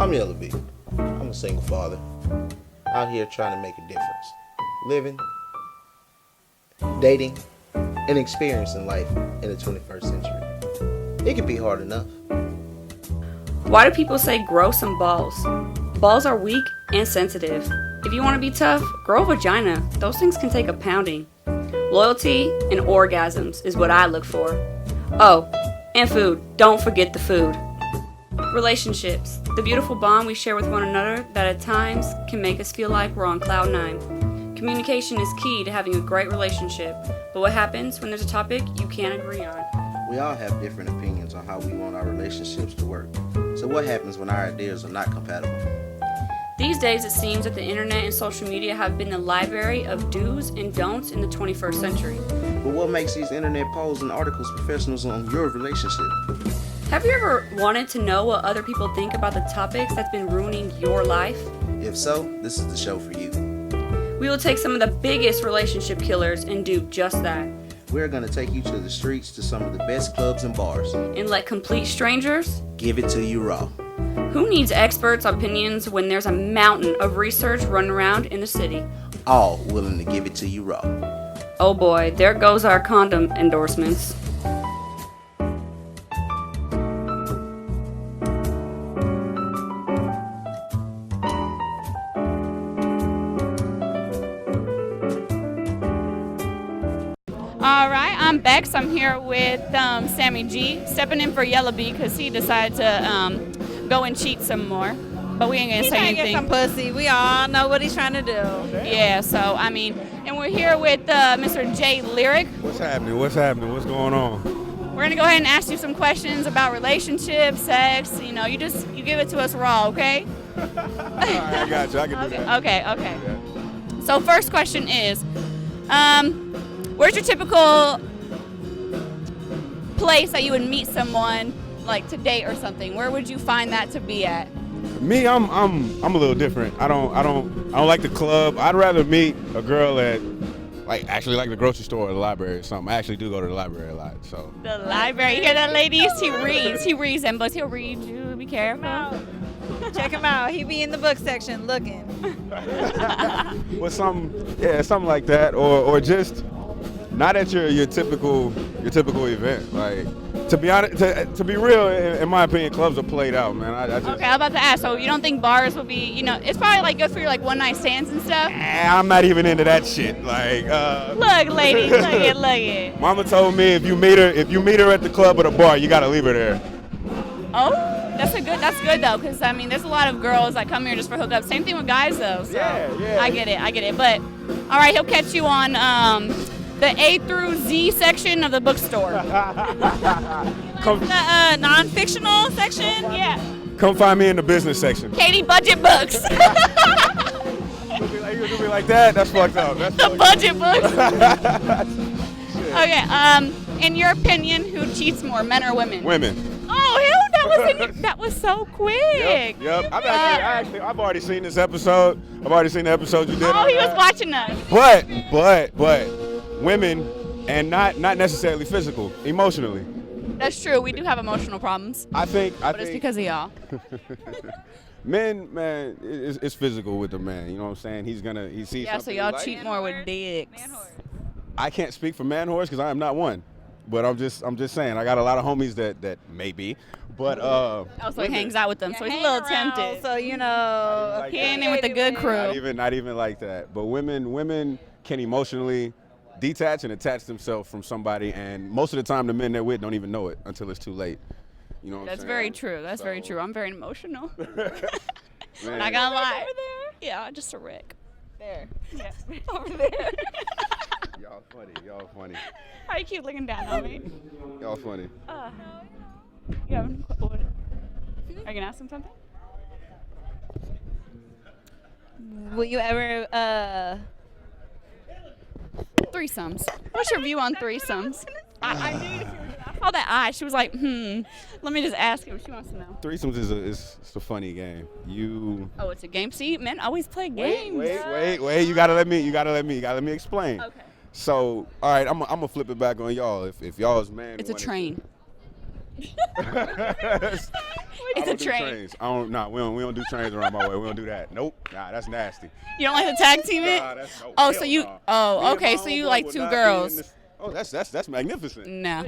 I'm Yellow B. I'm a single father, out here trying to make a difference. Living, dating, and experiencing life in the 21st century. It can be hard enough. Why do people say grow some balls? Balls are weak and sensitive. If you want to be tough, grow a vagina. Those things can take a pounding. Loyalty and orgasms is what I look for. Oh, and food. Don't forget the food. Relationships. The beautiful bond we share with one another that at times can make us feel like we're on cloud nine. Communication is key to having a great relationship, but what happens when there's a topic you can't agree on? We all have different opinions on how we want our relationships to work. So what happens when our ideas are not compatible? These days it seems that the internet and social media have been the library of do's and don'ts in the 21st century. But what makes these internet polls and articles professionals on your relationship? Have you ever wanted to know what other people think about the topics that's been ruining your life? If so, this is the show for you. We will take some of the biggest relationship killers and do just that. We're going to take you to the streets, to some of the best clubs and bars. And let complete strangers give it to you raw. Who needs experts' opinions when there's a mountain of research running around in the city? All willing to give it to you raw. Oh boy, there goes our condom endorsements. Alright, I'm Bex. I'm here with Sammy G, stepping in for Yellow B because he decided to go and cheat some more. But we ain't gonna say anything. He's trying to get some pussy. We all know what he's trying to do. Yeah, so I mean, and we're here with Mr. J Lyric. What's happening? What's going on? We're gonna go ahead and ask you some questions about relationships, sex. You know, you give it to us raw, okay? All right, I got you. I can do that. Okay. Yeah. So first question is, where's your typical place that you would meet someone, like to date or something? Where would you find that to be at? Me, I'm a little different. I don't like the club. I'd rather meet a girl at like the grocery store or the library or something. I actually do go to the library a lot. So the library. You hear that, ladies? He reads them books. He'll read you. Be careful. Check him out. He be in the book section looking. Well, something like that, or just not at your typical event. Like, to be honest, to be real, in my opinion, clubs are played out, man. Okay, I'm about to ask. So you don't think bars will be, it's probably like good for your like one night stands and stuff? I'm not even into that shit. Like, look, ladies, look it. Mama told me if you meet her at the club or the bar, you gotta leave her there. Oh, that's good though, because I mean, there's a lot of girls that come here just for hookups. Same thing with guys though. So yeah. I get it. But all right, he'll catch you on the A through Z section of the bookstore. The non-fictional section? Yeah. Come find me in the business section. Katie Budget Books. You gonna be like that? That's fucked up. The budget books. Okay. In your opinion, who cheats more, men or women? Women. Oh, that was so quick. Yep. I've already seen this episode. I've already seen the episode you did. Oh, he was watching us. But women, and not necessarily physical, emotionally. That's true. We do have emotional problems. I think it's because of y'all. Men, man, it's physical with the man. You know what I'm saying? He sees. Yeah, so y'all cheat more with dicks. I can't speak for man whores because I am not one. But I'm just saying, I got a lot of homies that may be, but also he hangs out with them, so he's a little tempted. So he ain't in with the good crew. Not even like that. But women can emotionally detach and attach themselves from somebody, and most of the time the men they're with don't even know it until it's too late. You know what I'm saying? That's very true. That's very true. I'm very emotional. Man. Not gonna lie. Over there? Yeah, just a Rick. There. Yeah. Over there. Y'all funny. How you keep looking down on me? Y'all funny. You have are you gonna ask him something? Will you ever threesomes? What's your view on threesomes? I knew I saw that eye. She was like, let me just ask her what she wants to know. Threesomes is a funny game. Oh, it's a game. See, men always play games. Wait. You gotta let me explain. Okay. So, all right, I'm gonna flip it back on y'all. If y'all's man, It's a train. What It's I a don't do train. trains. I don't. Nah, we don't do trains around my way. We don't do that. Nope. Nah, that's nasty. You don't like to tag team it? Nah, that's Oh, hell so you. nah. Me Oh, and okay. my So you homeboy like would two not be in girls? this- Oh, that's magnificent. No.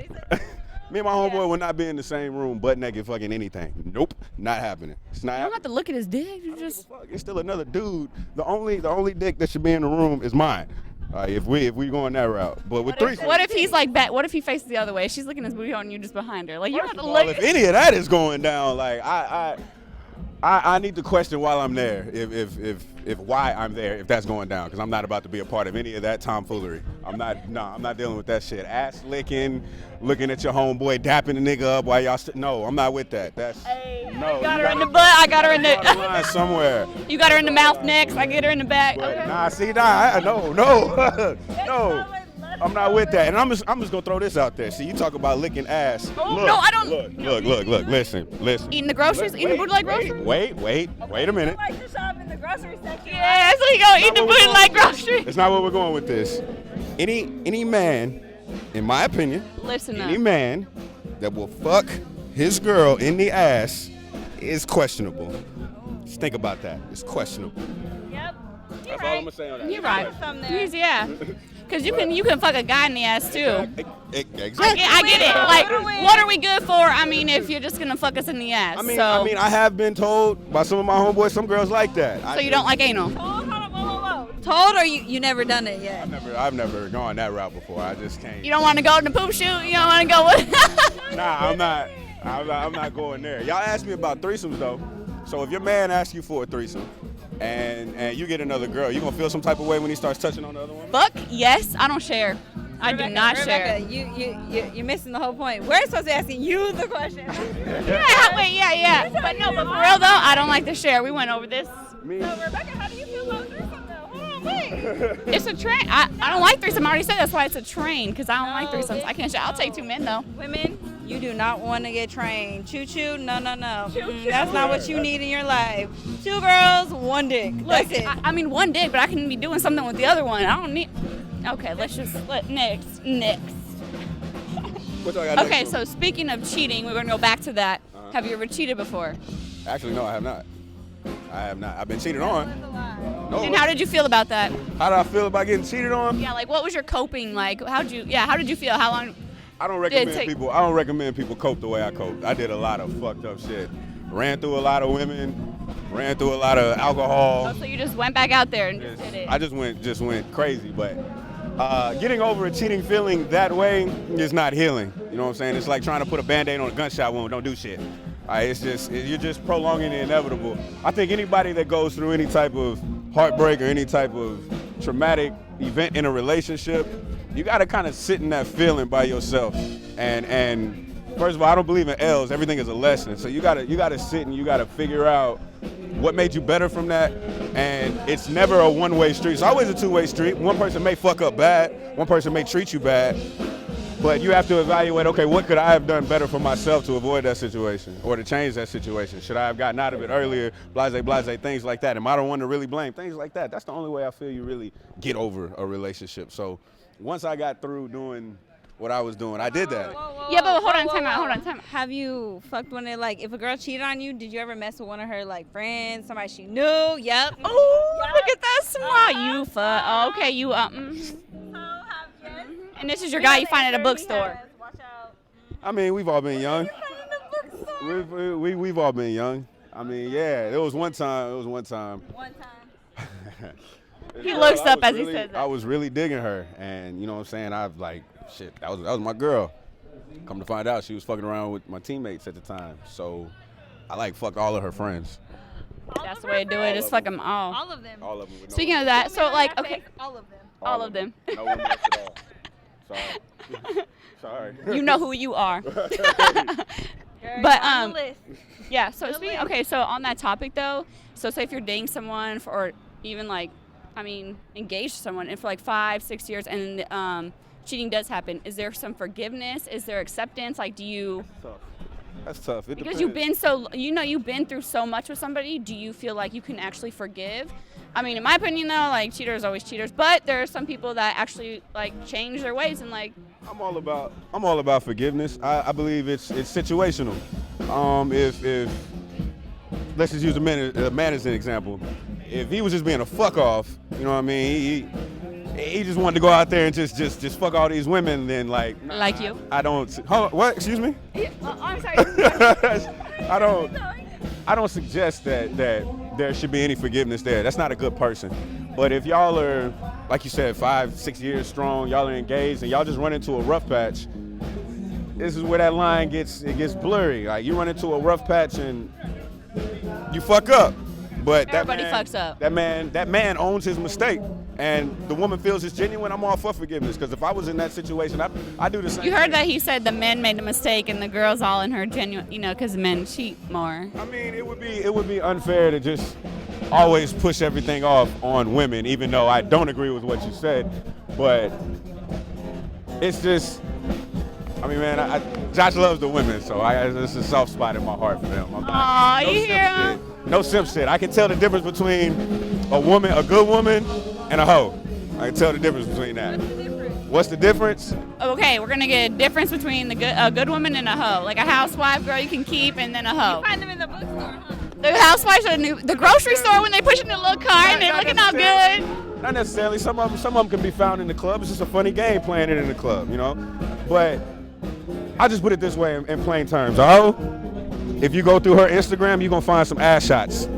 Me and my homeboy would not be in the same room, butt naked, fucking anything. Nope, not happening. It's not You don't have happening. to look at his dick. You just. Fuck, it's still another dude. The only dick that should be in the room is mine. If we going that route, but with three. What if he's like back? What if he faces the other way? She's looking at his booty hole and you just behind her. Like you don't have to Well, look. if any of that is going down, like I need to question while I'm there, if why I'm there, if that's going down, because I'm not about to be a part of any of that tomfoolery. I'm not dealing with that shit. Ass licking, looking at your homeboy, dapping the nigga up while y'all. No, I'm not with that. That's no. I got her in the butt. I got her in draw the the. line somewhere. You got her in the mouth next. I get her in the back. But, Okay. no. I'm not with that. And I'm just gonna throw this out there. See, you talk about licking ass. Oh, Look, no, I don't- Look. Listen. Eating the groceries. Eating the booty like groceries. Wait a minute. Like to shop in the grocery section. Yeah, so you go eat the booty like groceries. That's not where we're going with this. Any man, in my opinion, Listen any up. man that will fuck his girl in the ass is questionable. Just think about that. It's questionable. Yep. That's all I'm gonna say on that. You're right. Some there. Yeah. Because you can fuck a guy in the ass too. Exactly. I get it. Like, what are we good for? I mean, if you're just gonna fuck us in the ass. I mean, so, I have been told by some of my homeboys, some girls like that. so you don't like anal? Hold on, whoa. Told or you never done it yet? I've never gone that route before. I just can't. You don't want to go to the poop shoot? You don't want to go with? Nah, I'm not going there. Y'all asked me about threesomes though. So if your man asks you for a threesome, and you get another girl, you gonna feel some type of way when he starts touching on the other one? Fuck yes, I don't share. I do not share. You're missing the whole point. We're supposed to be asking you the question. Yeah. But no, but for real though, I don't like to share. We went over this. Me? So Rebecca, how do you feel about threesome though? Hold on, wait. It's a train. I don't like threesome. I already said that's why it's a train, because I don't like threesomes. I can't share. I'll take two men though. Women, you do not want to get trained. Choo-choo, no. That's not what you need in your life. 2 girls, 1 dick. That's Look, it. I mean one dick, but I can be doing something with the other one. I don't need. Okay, next. What y'all got next Okay, for so me? speaking of cheating, we're gonna go back to that. Have you ever cheated before? Actually, no, I have not. I've been cheated on. No. And how did you feel about that? How did I feel about getting cheated on? Yeah, like what was your coping like? How did you feel? How long? I don't Did it recommend take- people. I don't recommend people cope the way I coped. I did a lot of fucked up shit. Ran through a lot of women. Ran through a lot of alcohol. Oh, so you just went back out there and just did it? I just went crazy. But getting over a cheating feeling that way is not healing. You know what I'm saying? It's like trying to put a Band-Aid on a gunshot wound. Don't do shit. You're just prolonging the inevitable. I think anybody that goes through any type of heartbreak or any type of traumatic event in a relationship, you got to kind of sit in that feeling by yourself. And first of all, I don't believe in L's. Everything is a lesson. So you gotta sit and you gotta figure out what made you better from that. And it's never a one-way street. It's always a two-way street. One person may fuck up bad. One person may treat you bad. But you have to evaluate, okay, what could I have done better for myself to avoid that situation or to change that situation? Should I have gotten out of it earlier? Blase, things like that. Am I the one to really blame? Things like that. That's the only way I feel you really get over a relationship. So once I got through doing what I was doing, I did that. Yeah, but hold on, time out. Have you fucked one that, like, if a girl cheated on you, did you ever mess with one of her, like, friends, somebody she knew? Yep. Oh, look at that smile. You fuck. Oh, okay, you And this is your guy you find at a bookstore. Watch out. I mean, we've all been young. We've all been young. I mean, yeah, there was one time. One time. He looks I up was as he really- says that. I was really digging her, and you know what I'm saying? I was like, shit, that was my girl. Come to find out, she was fucking around with my teammates at the time. So I like fucked all of her friends. That's the way to do it. Just fuck them all. All of them. All of them. With Speaking of that, so like, Not okay, fake, all of them. all of them. No one else at all. Sorry. You know who you are. Girl, But, you're on the list. Yeah. So speaking. Okay. So on that topic though, so say if you're dating someone or even like, I mean, engaged to someone and for like 5-6 years and cheating does happen, is there some forgiveness? Is there acceptance? Like, do you? That's tough. It Because depends. you've been through so much with somebody. Do you feel like you can actually forgive? I mean, in my opinion, though, like cheaters are always cheaters, but there are some people that actually like change their ways and like. I'm all about forgiveness. I believe it's situational. If let's just use a man as an example. If he was just being a fuck off, you know what I mean? He just wanted to go out there and just fuck all these women. Then like you. I don't. What? Excuse me? I'm sorry. I don't suggest that there should be any forgiveness there. That's not a good person. But if y'all are, like you said, 5-6 years strong, y'all are engaged, and y'all just run into a rough patch, this is where that line gets blurry. Like you run into a rough patch and you fuck up. But Everybody fucks up. That man owns his mistake, and the woman feels it's genuine. I'm all for forgiveness, because if I was in that situation, I do the same. You heard that he said the men made a mistake and the girls all in her genuine, because men cheat more. I mean, it would be unfair to just always push everything off on women, even though I don't agree with what you said. But it's just, I mean, man, Josh loves the women, so it's a soft spot in my heart for them. Aw, you hear him? No simp shit. I can tell the difference between a good woman, and a hoe. I can tell the difference between that. What's the difference? Okay, we're gonna get a difference between a good woman and a hoe. Like a housewife girl you can keep, and then a hoe. You find them in the bookstore, huh? The housewives are the grocery store when they push in the little car and they're looking all good. Not necessarily. Some of them can be found in the club. It's just a funny game playing it in the club, But I'll just put it this way in plain terms. A hoe, if you go through her Instagram, you're gonna find some ass shots.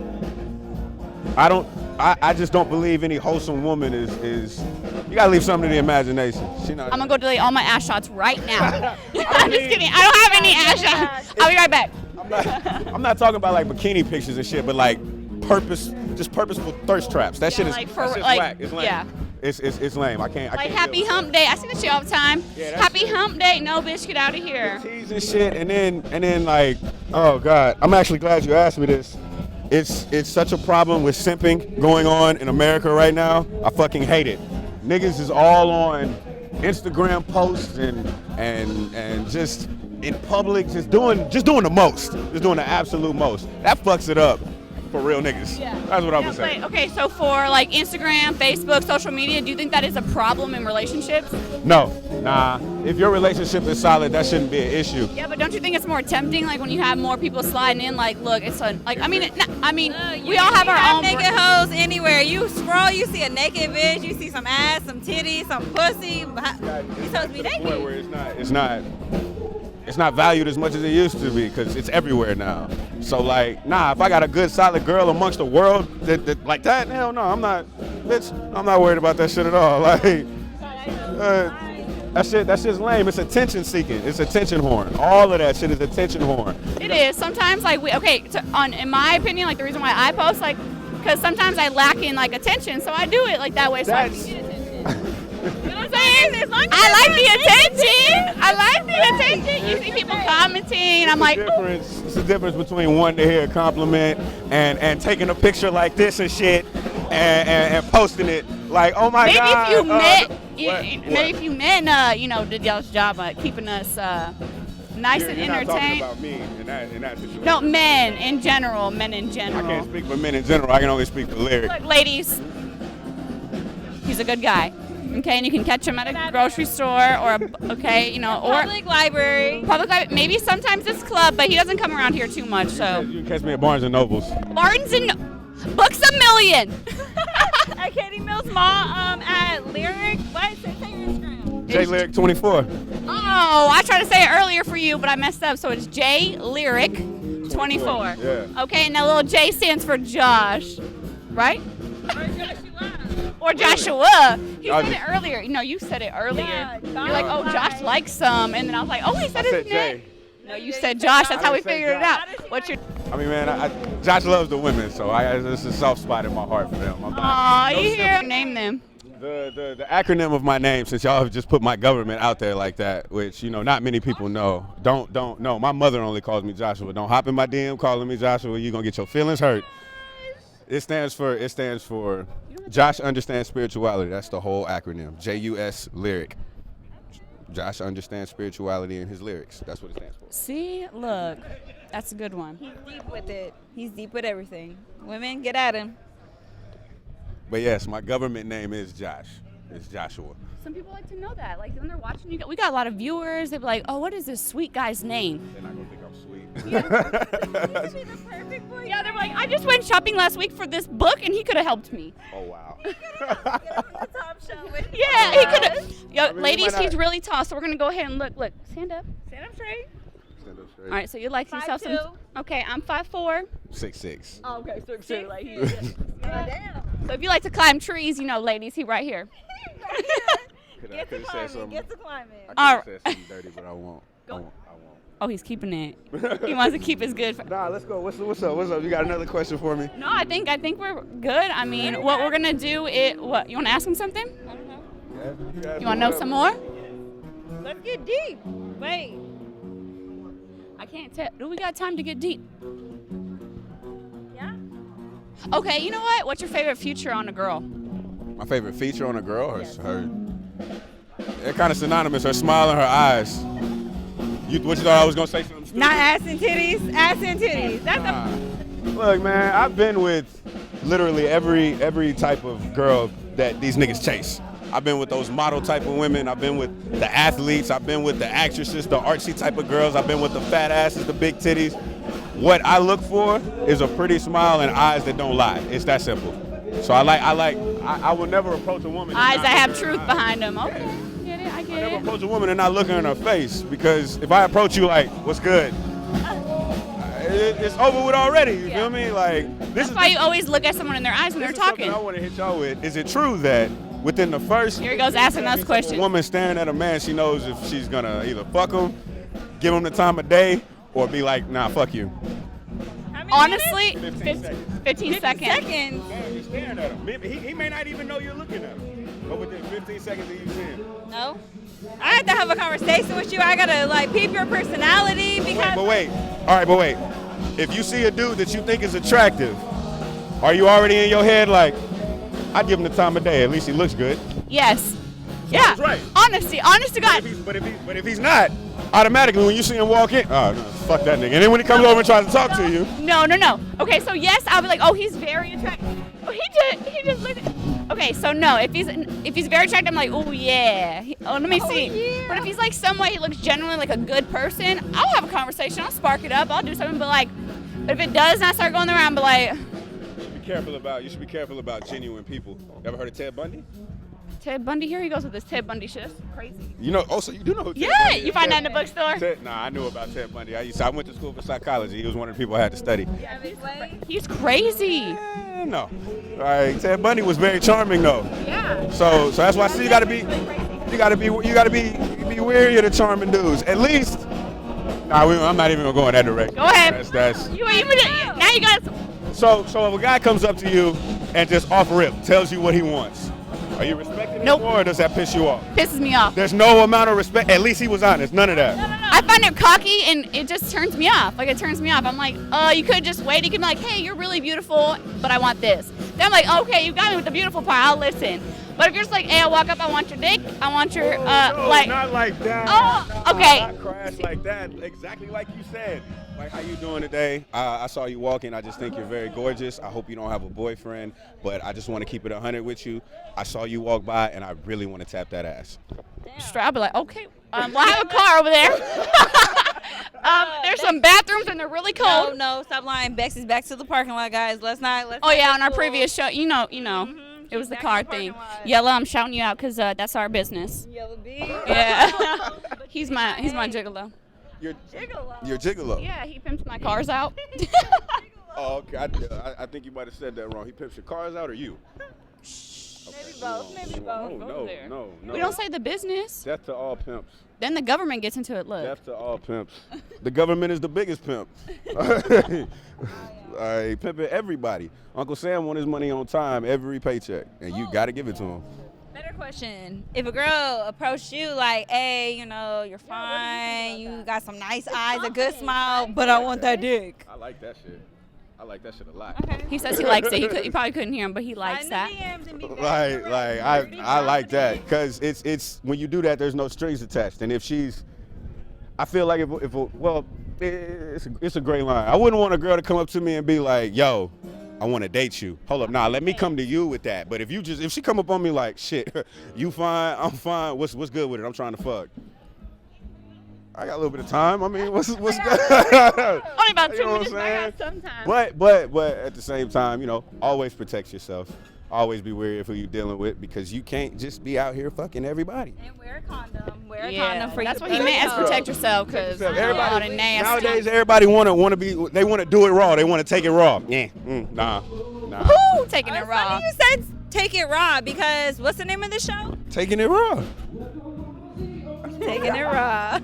I just don't believe any wholesome woman is you gotta leave something to the imagination. I'm gonna go delete all my ass shots right now. I'm just kidding. I don't have any ass shots. I'll be right back. I'm not talking about like bikini pictures and shit, but like purposeful thirst traps. That shit is like that's just like, whack. It's lame. yeah. It's lame. I can't. Like happy hump day. I see that shit all the time. Yeah, happy hump day. No, bitch, get out of here. Tease and shit, and then like, oh god, I'm actually glad you asked me this. It's such a problem with simping going on in America right now. I fucking hate it. Niggas is all on Instagram posts and just in public, just doing the most, just doing the absolute most. That fucks it up for real niggas. Yeah. That's what I would say. Okay, so for like Instagram, Facebook, social media, do you think that is a problem in relationships? No, nah. If your relationship is solid, that shouldn't be an issue. Yeah, but don't you think it's more tempting, like when you have more people sliding in? Like, look, it's a, like, I mean, we all have our own. Naked hoes anywhere. You scroll, you see a naked bitch, you see some ass, some titties, some pussy. You supposed to be naked. Where it's not valued as much as it used to be, because it's everywhere now. So like, nah, if I got a good solid girl amongst the world that like that, hell no, I'm not worried about that shit at all. Like, that shit's lame. It's attention seeking. It's attention horn. All of that shit is attention horn. It is. Sometimes, like, in my opinion, like the reason why I post, like, because sometimes I lack in like attention, so I do it like that way. So I can get attention. You know what I'm saying? I like the attention. I like the attention. You see people commenting. I'm like, it's the difference between wanting to hear a compliment and taking a picture like this and shit and posting it like, oh my god. Maybe if you men, did y'all's job at keeping us nice and You're not entertained. talking about me in that situation. No, men in general. I can't speak for men in general. I can only speak for Lyric. Look, ladies, he's a good guy. Okay, and you can catch him at a grocery store or or Public library. Maybe sometimes it's club, but he doesn't come around here too much. So You can catch me at Barnes and Nobles. Barnes and Books a Million. At Katie Mills Mall, at Lyric. What? Say your Instagram. J Lyric 24. Oh, I tried to say it earlier for you, but I messed up. So it's J Lyric 24. Yeah. Okay, and that little J stands for Josh, right? Or Joshua. He said it earlier. No, you said it earlier. Yeah, You're like, oh, Josh likes some. And then I was like, oh, he said I his said name. Jay. No, you said Josh. That's how we didn't say figured it Josh. out. What's your... I mean, man, Josh loves the women, so this is a soft spot in my heart for them. Aw, you hear? Name them. The acronym of my name, since y'all have just put my government out there like that, which, not many people know. Don't know. My mother only calls me Joshua. Don't hop in my DM calling me Joshua. You're going to get your feelings hurt. It stands for Josh Understands Spirituality. That's the whole acronym. J.U.S. Lyric. Josh understands spirituality in his lyrics. That's what it stands for. See, look, that's a good one. He's deep with it. He's deep with everything. Women, get at him. But yes, my government name is Josh. It's Joshua. Some people like to know that. Like when they're watching you, we got a lot of viewers. They're like, "Oh, what is this sweet guy's name?" They're not gonna think I'm sweet. The perfect boy. Yeah, they're like, "I just went shopping last week for this book, and he could have helped me." Oh wow. Get him from the top shelf with his Yeah, he could have. Yo, I mean, you ladies, might he's not- really tall, so we're gonna go ahead and look. Stand up. Stand up straight. Stand up straight. All right, so you like yourself some? 5'2". Okay, I'm 5'4". 6'6". Oh, okay, 6'2". Like Damn. So if you like to climb trees, ladies, he right here. Get to climbing. Get to climbing. All I could have said something dirty, but I won't. I won't. Oh, he's keeping it. He wants to keep his good. Nah, let's go. What's up? You got another question for me? No, I think we're good. I mean, what we're gonna do is what? You want to ask him something? I don't know. You want to know some more? Let's get deep. Wait. I can't tell. Do we got time to get deep? Yeah. Okay, you know what? What's your favorite feature on a girl? My favorite feature on a girl, her they're kind of synonymous. Her smile and her eyes. What you thought I was gonna say something stupid? Not ass and titties. Ass and titties. That's Look, man, I've been with literally every type of girl that these niggas chase. I've been with those model type of women. I've been with the athletes. I've been with the actresses, the artsy type of girls. I've been with the fat asses, the big titties. What I look for is a pretty smile and eyes that don't lie. It's that simple. So I will never approach a woman. and Eyes not that have look her in truth her eyes. behind them. Okay, get it. I I get never it. approach a woman and not look her in her face, because if I approach you like, what's good? It's over with already, you feel me? Like, this That's is why you always look at someone in their eyes when this they're is something talking. I want to hit y'all with. Is it true that within the first Here he goes asking us a questions. woman staring at a man, she knows if she's gonna either fuck him, give him the time of day, or be like, nah, fuck you? Honestly, 15 seconds. 15 seconds. seconds. Man, you're staring at him. He may not even know you're looking at him. But within 15 seconds of you seeing him. No. I had to have a conversation with you. I gotta like peep your personality because. But wait. All right, but wait. If you see a dude that you think is attractive, are you already in your head like, I'd give him the time of day. At least he looks good. Yes. Yeah. was right. Honesty. Honest to God. But if he's not, automatically when you see him walk in, oh, no, fuck that nigga. And then when he comes over and tries to talk to you, No. Okay, so yes, I'll be like, oh, he's very attractive. Oh, he just looked. Okay, so no, if he's very attractive, I'm like, oh yeah. Let me see. yeah. But if he's like some way he looks genuinely like a good person, I'll have a conversation. I'll spark it up. I'll do something. But if it does not start going around, but like, you should be careful about genuine people. You ever heard of Ted Bundy? Ted Bundy, here he goes with this Ted Bundy shit. That's crazy. You know, also you do know who Ted Yeah, Bundy is. you find that in the bookstore. Nah, I knew about Ted Bundy. I went to school for psychology. He was one of the people I had to study. He's crazy. No. All right, Ted Bundy was very charming though. Yeah. So that's why you gotta be wary of the charming dudes. At least. Nah, I'm not even gonna go in that direction. Go ahead. That's You even now you got. so if a guy comes up to you and just off rip tells you what he wants, are you respecting him Nope. more, or does that piss you off? Pisses me off. There's no amount of respect. At least he was honest. None of that. I find it cocky and it just turns me off. Like it turns me off. I'm like, you could just wait. You could be like, hey, you're really beautiful, but I want this. Then I'm like, okay, you got me with the beautiful part. I'll listen. But if you're just like, hey, I walk up, I want your dick, I want your No, like. not like that. Oh, okay. Not crash like that. Exactly like you said. Like, how you doing today? I saw you walking. I just think you're very gorgeous. I hope you don't have a boyfriend, but I just want to keep it 100 with you. I saw you walk by, and I really want to tap that ass. Straight, I'll be like, okay. Well, I have a car over there. There's some bathrooms and they're really cold. No, stop lying. Bex is back to the parking lot, guys. Let's not. Oh yeah, get on our fooled. previous show, you know, it was the She's car back in the thing. parking lot. Yella, I'm shouting you out because that's our business. Yellow B. Yeah, he's my gigolo. You're Gigolo. gigolo. Yeah, he pimps my cars out. Oh, okay. I think you might have said that wrong. He pimps your cars out, or you? Maybe both. Maybe both. No. We don't say the business. Death to all pimps. Then the government gets into it. Look. Death to all pimps. The government is the biggest pimp. I pimping everybody. Uncle Sam won his money on time every paycheck, and you got to give it to him. Better question. If a girl approached you like, hey, you're fine, you got some nice eyes, a good smile, but I want that dick. I like that shit. I like that shit a lot. He says he likes it. He probably couldn't hear him, but he likes that. I like that, because it's when you do that, there's no strings attached, and if she's, I feel like it's a great line. I wouldn't want a girl to come up to me and be like, yo, I want to date you. Hold up, nah, let me come to you with that. But if she come up on me like, shit, you fine, I'm fine, what's good with it? I'm trying to fuck. I got a little bit of time. I mean, what's good? Only about 2 You know what minutes, I'm but I saying? got some time. But at the same time, you know, always protect yourself. Always be wary of who you're dealing with because you can't just be out here fucking everybody. And wear a condom. Wear a Yeah, condom for that's your what he meant as toe. protect yourself, because Everybody nasty. nowadays, everybody want to be. They want to do it raw. They want to take it raw. Yeah, nah. Woo, taking it raw. Funny you said take it raw because what's the name of the show? Taking it raw. Taking it raw.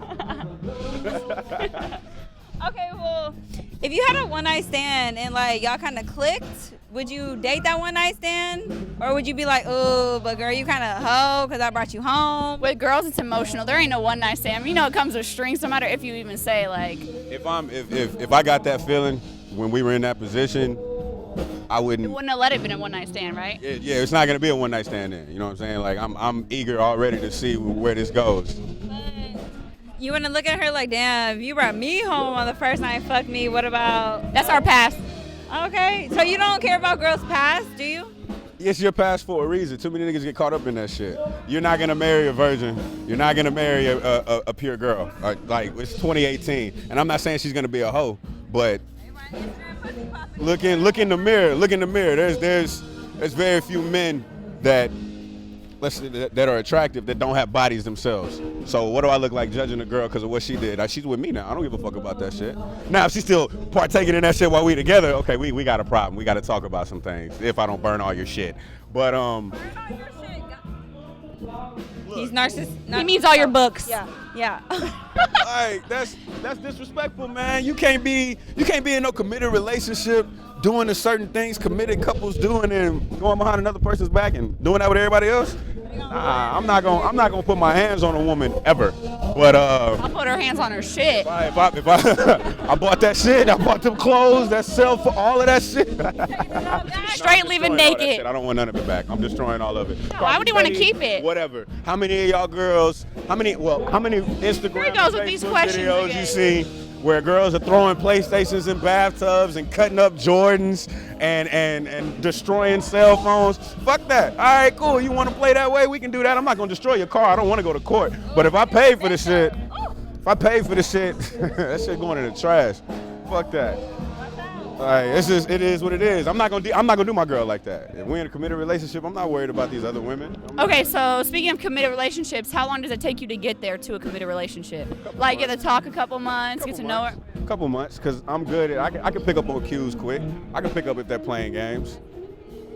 Okay, well, if you had a one night stand and like y'all kind of clicked, would you date that one night stand, or would you be like, oh, but girl, you kind of hoe because I brought you home? With girls, it's emotional. There ain't no one night stand. You know, it comes with strings. No matter if you even say like. If I got that feeling when we were in that position, I wouldn't. You wouldn't have let it been a one night stand, right? Yeah, it's not gonna be a one night stand then. You know what I'm saying? Like I'm eager already to see where this goes. You want to look at her like, damn, if you brought me home on the first night, fuck me. What about? That's our past. Okay, so you don't care about girls' past, do you? It's your past for a reason. Too many niggas get caught up in that shit. You're not gonna marry a virgin. You're not gonna marry a pure girl. Like it's 2018, and I'm not saying she's gonna be a hoe, but look in the mirror. Look in the mirror. There's very few men that are attractive that don't have bodies themselves. So what do I look like judging a girl because of what she did? She's with me now. I don't give a fuck about that shit. Now if she's still partaking in that shit while we together, okay, we got a problem. We got to talk about some things. If I don't burn all your shit, but He's narcissistic. He means all your books. Yeah. like that's disrespectful, man. You can't be in no committed relationship doing the certain things committed couples doing and going behind another person's back and doing that with everybody else. Nah, I'm not gonna put my hands on a woman ever. But I'll put her hands on her shit. if I I bought that shit, I bought them clothes, that cell for all of that shit. Straight leaving naked. I don't want none of it back. I'm destroying all of it. Why would you want to keep it? Whatever. How many of y'all girls? How many Instagram, Here he goes with these Facebook questions videos again. you see where girls are throwing PlayStations in bathtubs and cutting up Jordans and destroying cell phones? Fuck that. All right, cool. You want to play that way? We can do that. I'm not gonna destroy your car. I don't want to go to court. But if I pay for this shit, that shit going in the trash. Fuck that. All right, it is what it is. I'm not gonna do my girl like that. If we're in a committed relationship, I'm not worried about these other women. Okay, so speaking of committed relationships, how long does it take you to get there to a committed relationship? Like get to talk a couple months, get to know her? A couple months, because I'm good at I can pick up on cues quick. I can pick up if they're playing games.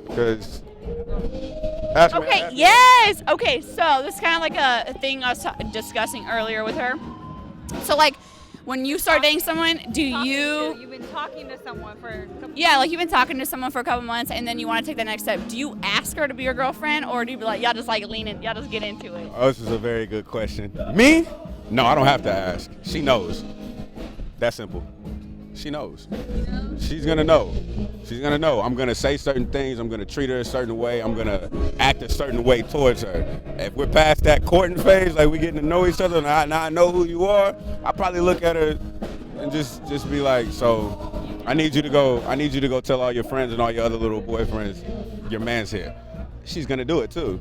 Because Okay, yes. Okay, so this is kind of like a thing I was discussing earlier with her. So like when you start dating someone, You've been talking to someone for a couple like you've been talking to someone for a couple months and then you want to take the next step. Do you ask her to be your girlfriend or do you be like, y'all just like lean in, y'all just get into it? Oh, this is a very good question. Me? No, I don't have to ask. She knows. That simple. She knows. She's gonna know. She's gonna know. I'm gonna say certain things. I'm gonna treat her a certain way. I'm gonna act a certain way towards her. If we're past that courting phase, like we getting to know each other, and I know who you are, I probably look at her and just be like, so I need you to go tell all your friends and all your other little boyfriends, your man's here. She's gonna do it too.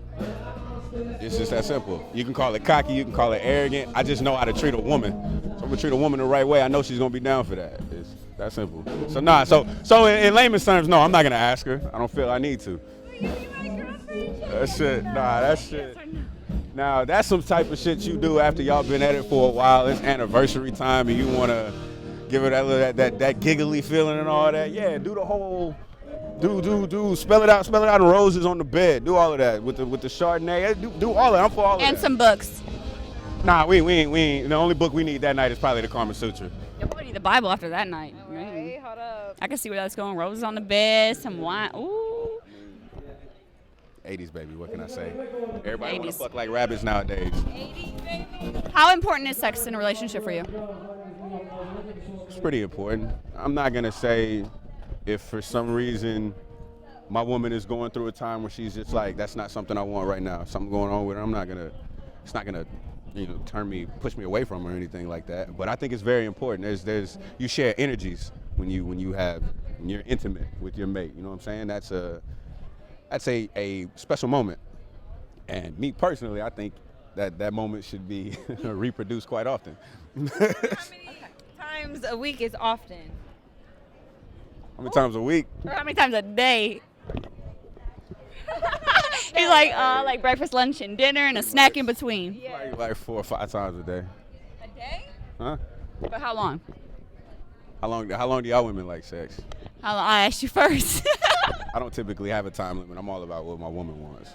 It's just that simple. You can call it cocky, you can call it arrogant. I just know how to treat a woman. So I'm gonna treat a woman the right way. I know she's gonna be down for that. It's that simple. So in layman's terms, no, I'm not gonna ask her. I don't feel I need to. That shit. Now that's some type of shit you do after y'all been at it for a while. It's anniversary time and you wanna give her that giggly feeling and all that. Yeah, do the whole. Do spell it out in roses on the bed. Do all of that with the Chardonnay. Do all of that. I'm for all of that. And some books. Nah, we ain't. The only book we need that night is probably the Kama Sutra. You'll probably need the Bible after that night. Hey, hold up. I can see where that's going. Roses on the bed, some wine. Ooh. 80s, baby. What can I say? Everybody want to 80s. fuck like rabbits nowadays. 80s, baby. How important is sex in a relationship for you? It's pretty important. I'm not gonna say if for some reason my woman is going through a time where she's just like, that's not something I want right now. If something going on with her, it's not gonna, push me away from her or anything like that. But I think it's very important. You share energies when you have and you're intimate with your mate. You know what I'm saying? That's a special moment. And me personally, I think that moment should be reproduced quite often. How many times a week is often? How many times a week? Or how many times a day? He's like breakfast, lunch, and dinner, and a snack in between. Like 4 or 5 times a day. A day? Huh? But how long? How long do y'all women like sex? How long? I asked you first. I don't typically have a time limit. I'm all about what my woman wants.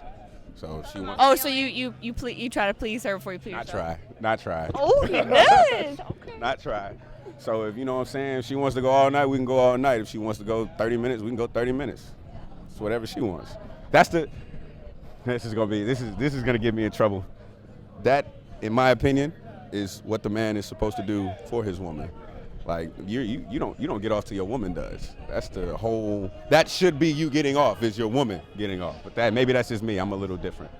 So if she wants. Oh, so you try to please her before you please yourself? Not try. Oh, he does. Okay. Not try. So if you know what I'm saying, if she wants to go all night, we can go all night. If she wants to go 30 minutes, we can go 30 minutes. It's whatever she wants. This is gonna get me in trouble. That, in my opinion, is what the man is supposed to do for his woman. Like you don't get off till your woman does. That should be you getting off, is your woman getting off. But maybe that's just me. I'm a little different.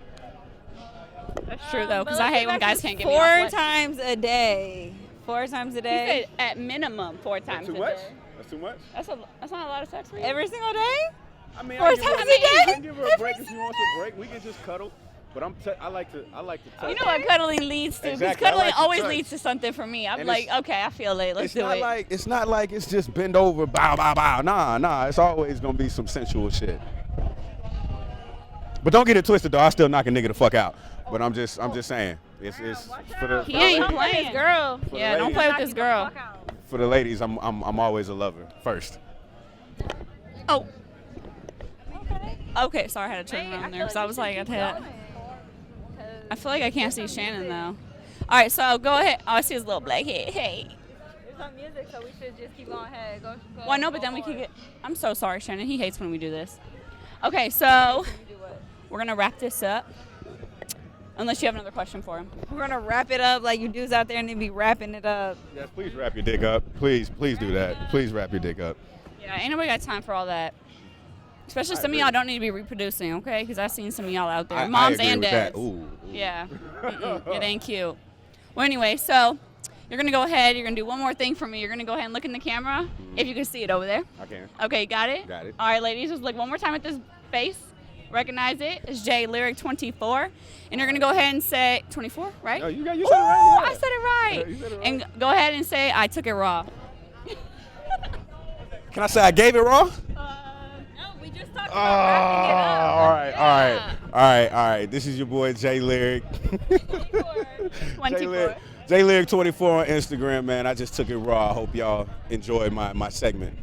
That's true though, because I hate when guys can't get me Four off. times a day. 4 times a He day. said at minimum 4 times Too a much? day. That's too much? That's not a lot of sex for you. Every single day? I mean, 4 times a day? I can give her a break if she wants a break. We can just cuddle. But I like to touch. You know what cuddling leads to? Because Exactly, I cuddling like to always touch. leads to something for me. I'm And like, okay, I feel it. Let's do it. It's not like it's just bend over, bow, bow, bow. Nah. It's always gonna be some sensual shit. But don't get it twisted though. I still knock a nigga the fuck out. But I'm just saying. It's for the He ain't ladies. playing, girl. For the Yeah, don't ladies. play with this girl. For the ladies, I'm always a lover first. Oh. Okay, sorry, I had to turn around there because I was like, I feel like I can't see Shannon though. All right, so go ahead. Oh, I see his little black head. Hey. There's no music, so we should just keep going ahead. Go Well, no, but then we could get. I'm so sorry, Shannon. He hates when we do this. Okay, so we're gonna wrap this up. Unless you have another question for him. We're gonna wrap it up like you dudes out there and they be wrapping it up. Yes, please wrap your dick up. Please do that. Please wrap your dick up. Yeah, ain't nobody got time for all that. Especially some of y'all don't need to be reproducing, okay? Because I've seen some of y'all out there, moms I agree and with dads. that. Ooh. Yeah, it ain't cute. Well, anyway, so you're gonna go ahead. You're gonna do one more thing for me. You're gonna go ahead and look in the camera, if you can see it over there. I can. Okay, got it. Got it. All right, ladies, just look one more time at this face. Recognize it. It's J Lyric 24, and you're gonna go ahead and say 24, right? No, you said it right. Ooh, Yeah. I said it right. You said it right. And go ahead and say I took it raw. Can I say I gave it raw? No, we just talked Oh, about all right. This is your boy J Lyric. 24. J Lyric 24 on Instagram, man. I just took it raw. I hope y'all enjoyed my segment.